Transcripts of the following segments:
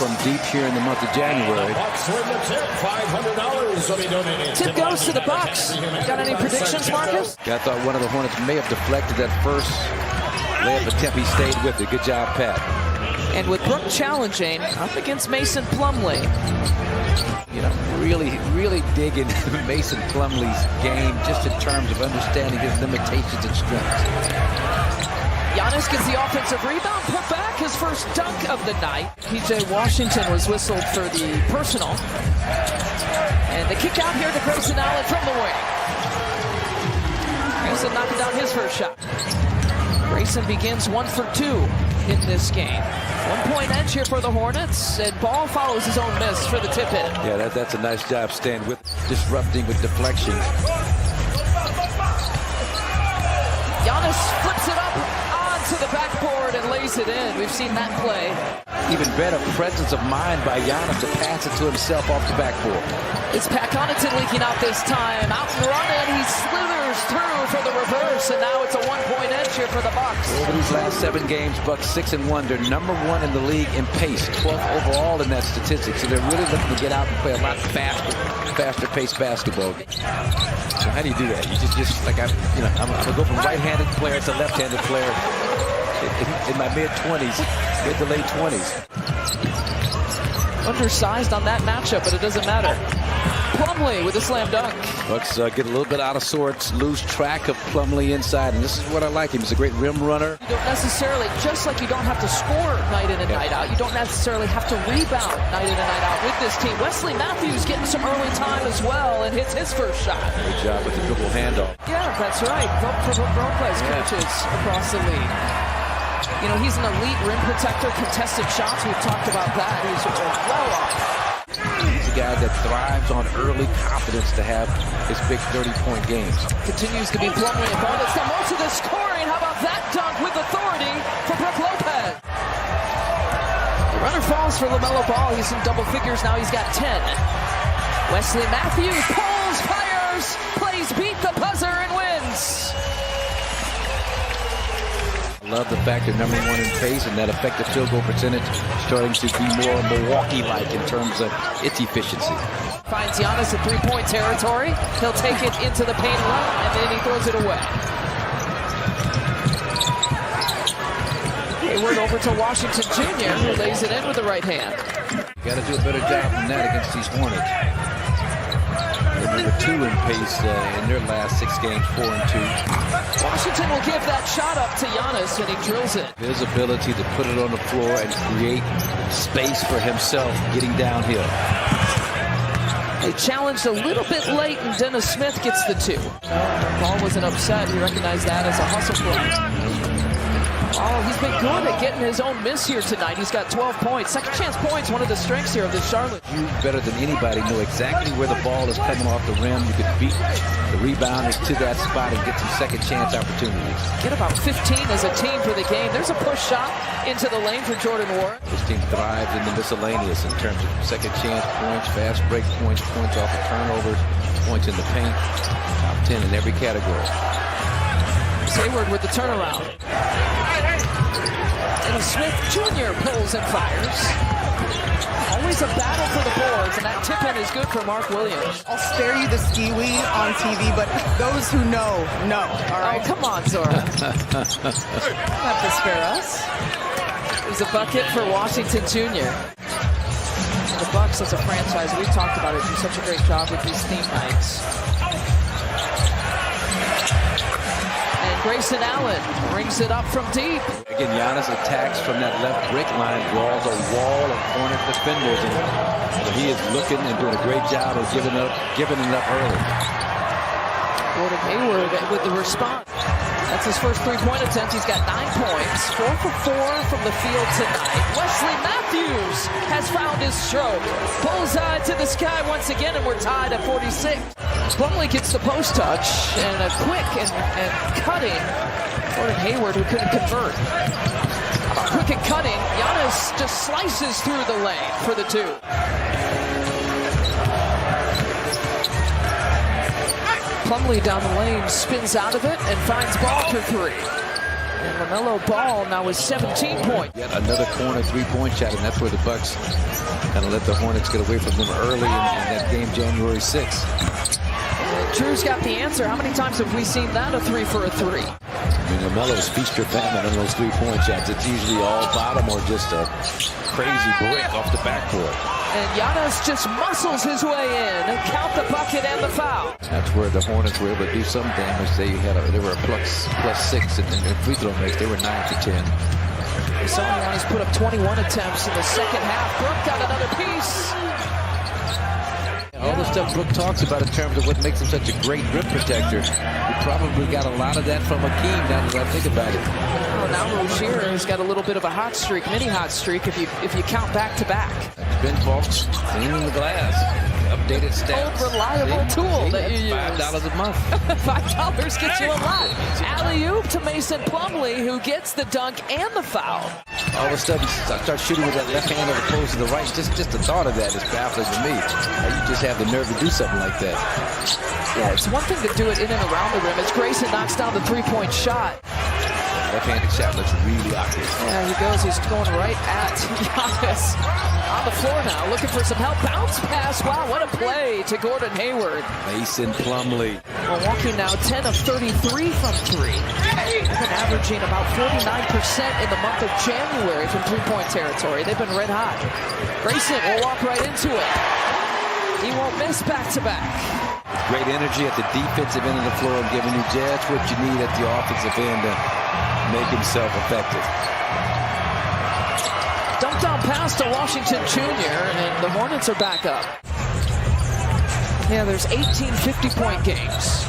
from deep here in the month of January. Tip goes to the Bucks. Got any predictions, Marcus? I thought one of the Hornets may have deflected that first layup attempt. He stayed with it. Good job, Pat. And with Brook challenging up against Mason Plumlee. You know, really digging Mason Plumlee's game just in terms of understanding his limitations and strengths. Giannis gets the offensive rebound, put back his first dunk of the night. PJ Washington was whistled for the personal. And the kick out here to Grayson Allen from the wing. Grayson knocking down his first shot. Grayson begins 1 for 2 in this game. 1 point edge here for the Hornets, and Ball follows his own miss for the tip in. Yeah, that's a nice job staying with, disrupting with deflection. Giannis flips it up onto the backboard and lays it in. We've seen that play. Even better presence of mind by Giannis to pass it to himself off the backboard. It's Pat Connaughton leaking out this time. Out and running, he slithers through for the reverse, and now it's a 1 point edge here for the Bucks. Over these last 7 games, Bucks 6-1. They're #1 in the league in pace, 12th overall in that statistic. So they're really looking to get out and play a lot faster paced basketball. So how do you do that? You just like I'm gonna go from right-handed player to left-handed player in my mid-20s, mid to late 20s. Undersized on that matchup, but it doesn't matter. Plumlee with a slam dunk. Bucks get a little bit out of sorts, lose track of Plumlee inside, and this is what I like him. He's a great rim runner. You don't necessarily, just like you don't have to score night in and night out, you don't necessarily have to rebound night in and night out with this team. Wesley Matthews getting some early time as well and hits his first shot. Good job with the dribble handoff. Yeah, that's right. Vote for Brook plays coaches across the league. You know, he's an elite rim protector, contested shots. We've talked about that. He's well off. He's a guy that thrives on early confidence to have his big 30-point games. Continues to be Plumlee involved. It's got most of the scoring. How about that dunk with authority for Brook Lopez? The runner falls for LaMelo Ball. He's in double figures now. He's got 10. Wesley Matthews pulls, fires, plays beat the buzzer and wins. Love the fact they're #1 in pace, and that effective field goal percentage starting to be more Milwaukee-like in terms of its efficiency. Finds Giannis at 3-point territory. He'll take it into the paint run, and then he throws it away. Hayward over to Washington Jr., who lays it in with the right hand. Got to do a better job than that against these Hornets. They're #2 in pace in their last 6 games, 4-2. Washington will give that shot up to Giannis, and he drills it. His ability to put it on the floor and create space for himself getting downhill. They challenged a little bit late, and Dennis Smith gets the 2. Ball wasn't upset. He recognized that as a hustle play. Oh, he's been good at getting his own miss here tonight. He's got 12 points. Second chance points, one of the strengths here of this Charlotte. You better than anybody know exactly where the ball is coming off the rim. You could beat the rebounders to that spot and get some second chance opportunities. Get about 15 as a team for the game. There's a push shot into the lane for Jordan Ward. This team thrives in the miscellaneous in terms of second chance points, fast break points, points off the turnovers, points in the paint. Top 10 in every category. Hayward with the turnaround. And Smith Jr. pulls and fires. Always a battle for the boards, and that tip-in is good for Mark Williams. I'll spare you the ski-wee on TV, but those who know, all right? Oh, come on, Zora. Have to spare us. There's a bucket for Washington Jr. The Bucks as a franchise, we've talked about it, do such a great job with these theme nights. Grayson Allen brings it up from deep. Again, Giannis attacks from that left break line, draws a wall of Hornet defenders, and he is looking and doing a great job of giving it up early. Gordon Hayward with the response. That's his first 3-point attempt. He's got 9 points, 4 for 4 from the field tonight. Wesley Matthews has found his stroke. Bullseye to the sky once again, and we're tied at 46. Plumlee gets the post touch, and a quick and cutting Gordon Hayward, who couldn't convert. Quick and cutting, Giannis just slices through the lane for the 2. Plumlee down the lane, spins out of it, and finds Ball for 3. And LaMelo Ball now with 17 points. Yet another corner three-point shot, and that's where the Bucks kind of let the Hornets get away from them early in that game, January 6th. And Drew's got the answer. How many times have we seen that, a 3 for a 3? I mean, LaMelo's feast or famine on those three-point shots. It's usually all bottom or just a crazy brick off the backboard. And Giannis just muscles his way in and count the bucket and the foul. That's where the Hornets were able to do some damage. They were a +6 in free throw makes. They were 9 for 10. We saw Giannis put up 21 attempts in the second half. Brook got another piece. All the stuff Brook talks about in terms of what makes him such a great rim protector, he probably got a lot of that from Hakeem, now that I think about it. Oh, now Rozier has got a little bit of a hot streak, mini hot streak, if you count back-to-back. Ben Folks, cleaning the glass. Updated stats. Old reliable tool that you use. $5 a month. $5 gets you a lot. Alley-oop to Mason Plumlee, who gets the dunk and the foul. All of a sudden, start shooting with that left hand as opposed to the right. Just the thought of that is baffling to me. You just have the nerve to do something like that. Yeah, it's one thing to do it in and around the rim. As Grayson knocks down the three-point shot. Left-handed shot looks really awkward. Yeah, he goes. He's going right at Giannis. On the floor now, looking for some help. Bounce pass. Wow, what a play to Gordon Hayward. Mason Plumlee. Milwaukee now 10 of 33 from 3. They've been averaging about 49% in the month of January from three-point territory. They've been red hot. Grayson will walk right into it. He won't miss back-to-back. Great energy at the defensive end of the floor, giving you just what you need at the offensive end to make himself effective. Dunk down pass to Washington Jr., and the Hornets are back up. Yeah, there's 18 50-point games.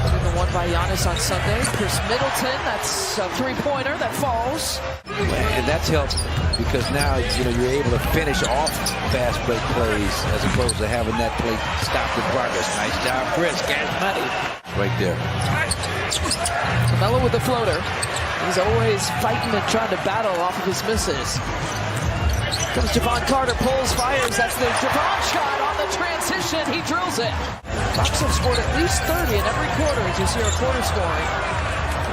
The one by Giannis on Sunday. Chris Middleton, that's a three-pointer that falls. And that's helped because now you're able to finish off fast break plays as opposed to having that play stopped in progress. Nice job, Chris. Gas money. Right there. LaMelo with the floater. He's always fighting and trying to battle off of his misses. Comes Javon Carter, pulls, fires. That's the Javon shot on the transition. He drills it. Bucks have scored at least 30 in every quarter. As you see our quarter scoring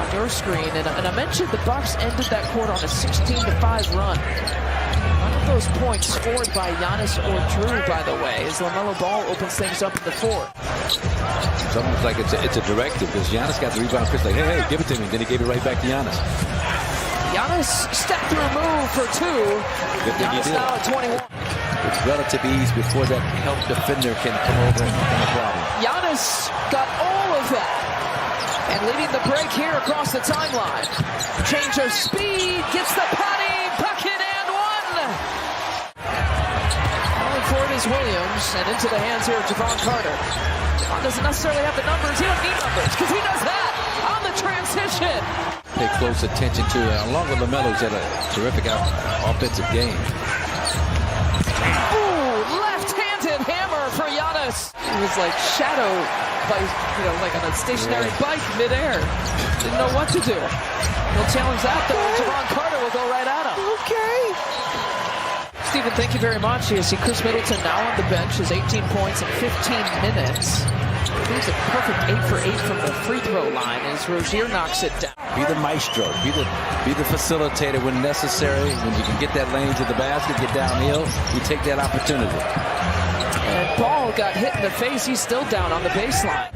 on your screen. And I mentioned the Bucks ended that quarter on a 16-5 run. None of those points scored by Giannis or Drew, by the way, as LaMelo Ball opens things up in the fourth. It's almost like it's a directive because Giannis got the rebound. Chris like, hey, give it to me. Then he gave it right back to Giannis. Giannis step-through move for 2. Giannis now at 21. With relative ease before that help defender can come over and become a problem. Giannis got all of that. And leading the break here across the timeline. Change of speed, gets the patty, bucket and one. Calling for it is Williams, and into the hands here of Javon Carter. Javon doesn't necessarily have the numbers. He doesn't need numbers because he does that on the transition. Pay close attention to along with LaMelo's had a terrific offensive game. Ooh, left-handed hammer for Giannis. He was like shadow by, like on a stationary bike midair. Didn't know what to do. He'll challenge that though. Javon Carter will go right at him. Okay. Stephen, thank you very much. You see Chris Middleton now on the bench, has 18 points in 15 minutes. He's a perfect 8 for 8 from the free throw line as Rozier knocks it down. Be the maestro, be the facilitator when necessary. When you can get that lane to the basket, get downhill, you take that opportunity. And Ball got hit in the face. He's still down on the baseline.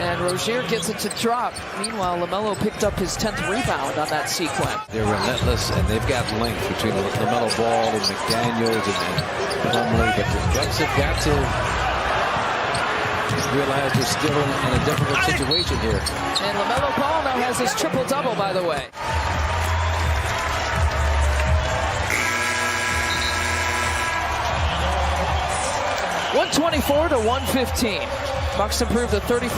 And Rozier gets it to drop. Meanwhile, LaMelo picked up his 10th rebound on that sequence. They're relentless, and they've got length between LaMelo Ball and McDaniels and Plumlee. But the Bucks have got to realize they're still in a difficult situation here. And LaMelo Ball now has his triple-double, by the way. .124 to 115. Bucks improve to 34.